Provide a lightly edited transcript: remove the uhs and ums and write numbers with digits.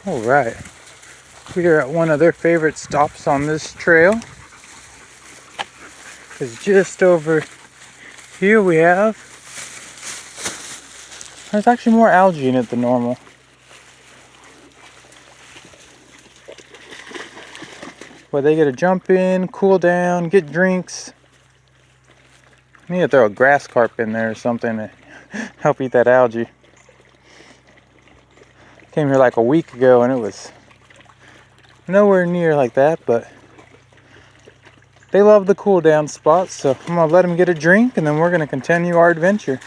All right, we are at one of their favorite stops on this trail. Because just over here we have, there's actually more algae in it than normal. But they get to jump in, cool down, get drinks. I need to throw a grass carp in there or something to help eat that algae. Came here like a week ago and it was nowhere near like that, but they love the cool down spots, so I'm gonna let them get a drink and then we're gonna continue our adventure.